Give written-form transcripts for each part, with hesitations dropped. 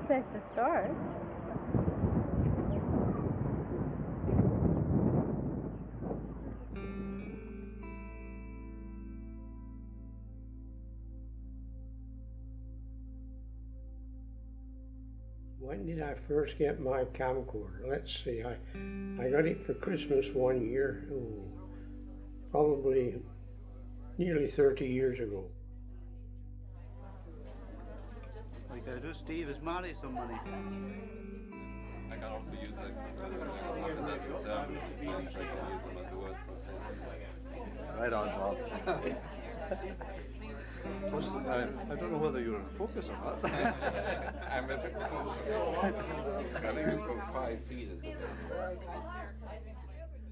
place to start. When did I first get my camcorder? Let's see, I got it for Christmas one year, probably nearly 30 years ago. What you gotta do, Steve, is marry somebody. I can also use Right on, Bob. I don't know whether you're in focus or not. I'm a bit closer. I think it's about 5 feet.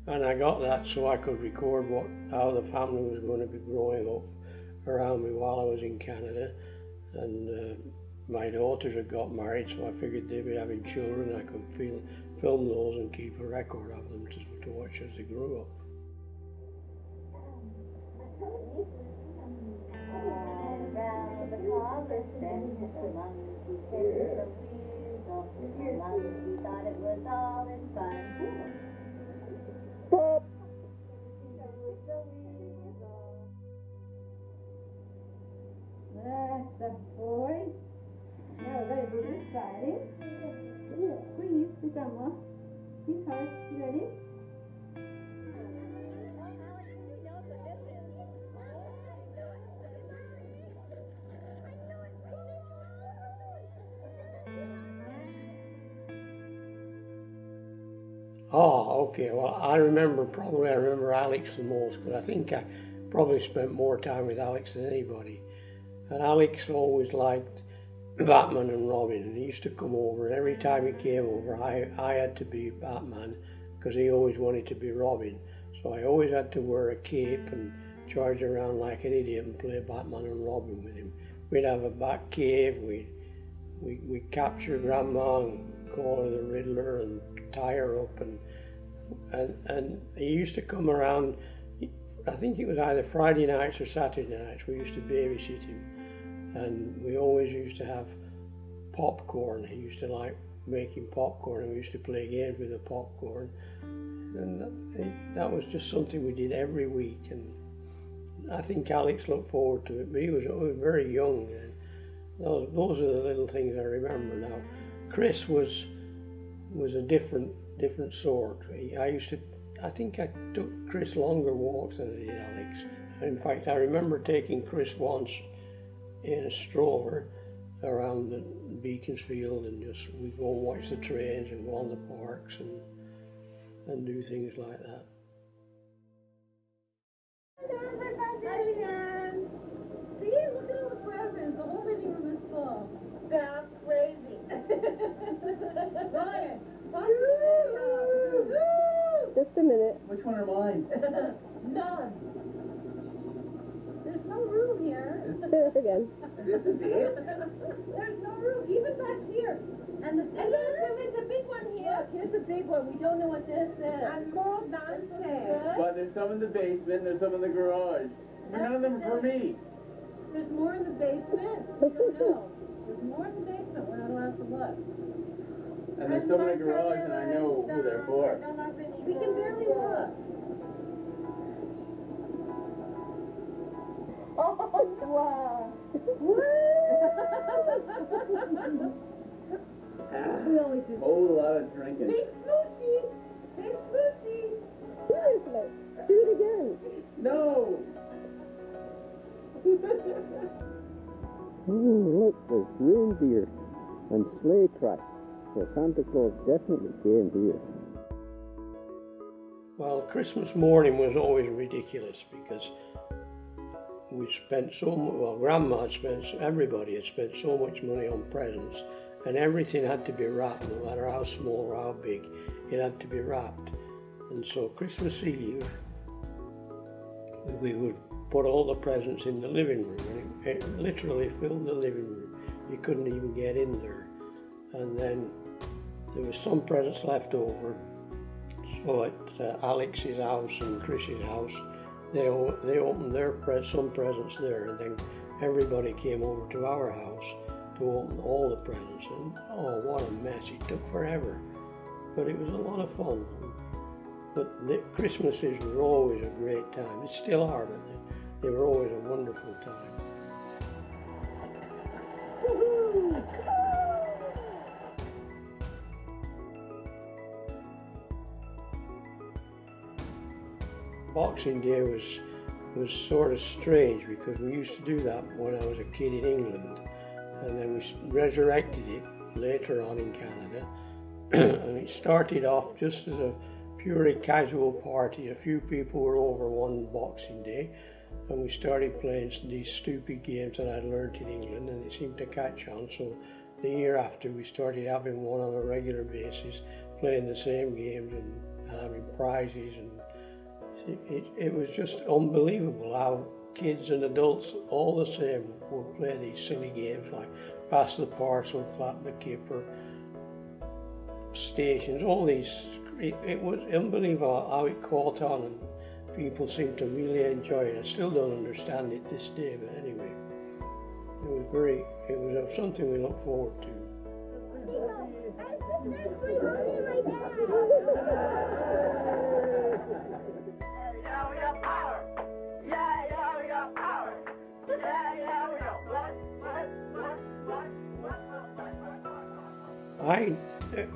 And I got that so I could record how the family was going to be growing up around me while I was in Canada. And my daughters had got married, so I figured they'd be having children. I could film those and keep a record of them to watch as they grew up. Thought it was all in fun. That's the boy. Now ready for this Friday. Squeeze the grandma. Squeeze hard. You ready? Oh, okay. Well, I remember Alex the most, because I think I probably spent more time with Alex than anybody. And Alex always liked Batman and Robin, and he used to come over, and every time he came over, I had to be Batman, because he always wanted to be Robin. So I always had to wear a cape and charge around like an idiot and play Batman and Robin with him. We'd have a back cave, we'd capture Grandma and call her the Riddler and tie her up, and he used to come around. I think it was either Friday nights or Saturday nights. We used to babysit him, and we always used to have popcorn. He used to like making popcorn, and we used to play games with the popcorn, and that was just something we did every week. And I think Alex looked forward to it, but he was very young, and those are the little things I remember now. Chris was a different sort. I think I took Chris longer walks than I did Alex. In fact, I remember taking Chris once in a stroller around the Beaconsfield, and we'd go and watch the trains and go on the parks and do things like that. See, look at all the presents. The whole living room is full. That's crazy. Ryan, Just a minute. Which one are mine? none. There's no room here. Say that again. This is it? There's no room, even back here. And there's a big one here. Look, here's a big one. We don't know what this is. And more downstairs. But there's some in the basement, there's some in the garage. But none of them are for me. There's more in the basement. We don't know. There's more in the basement. We're not allowed to look. And there's some in the garage, and I know who they're for. We can barely look. Oh, wow. We always do. Whole lot of drinking. Big smoochie. Big smoochie. Seriously, do it again. No! Look, there's reindeer and sleigh tracks. So Santa Claus definitely came here. Well, Christmas morning was always ridiculous because we spent so much, well, Grandma had spent, everybody had spent so much money on presents, and everything had to be wrapped, no matter how small or how big, it had to be wrapped. And so Christmas Eve, we would put all the presents in the living room, and it literally filled the living room. You couldn't even get in there. And then there was some presents left over, so at Alex's house and Chris's house, they opened some presents there, and then everybody came over to our house, to open all the presents, and oh, what a mess, it took forever, but it was a lot of fun. But the Christmases were always a great time. They still are, but they were always a wonderful time. Boxing Day was sort of strange because we used to do that when I was a kid in England, and then we resurrected it later on in Canada. And it started off just as a purely casual party. A few people were over one Boxing Day, and we started playing these stupid games that I'd learned in England, and it seemed to catch on. So the year after, we started having one on a regular basis, playing the same games and having prizes, and it was just unbelievable how kids and adults all the same would play these silly games like pass the parcel, flatten the kipper, stations, all these. It was unbelievable how it caught on, and people seemed to really enjoy it. I still don't understand it this day, but anyway, it was something we look forward to.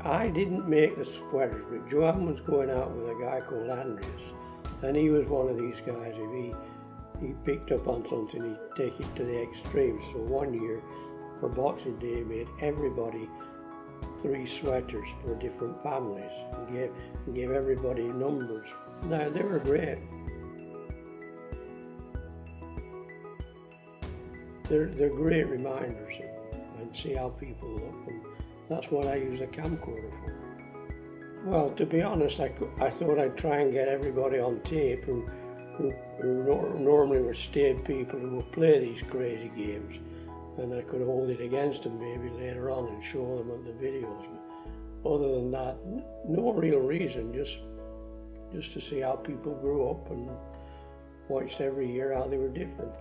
I didn't make the sweaters, but Joanne was going out with a guy called Andreas, and he was one of these guys. If he picked up on something, he'd take it to the extreme. So one year, for Boxing Day, he made everybody 3 sweaters for different families, and gave everybody numbers. Now, they were great. They're great reminders and see how people look, and that's what I use a camcorder for. Well, to be honest, I thought I'd try and get everybody on tape who normally were staid people who would play these crazy games, and I could hold it against them maybe later on and show them on the videos. But other than that, no real reason, just to see how people grew up and watched every year how they were different.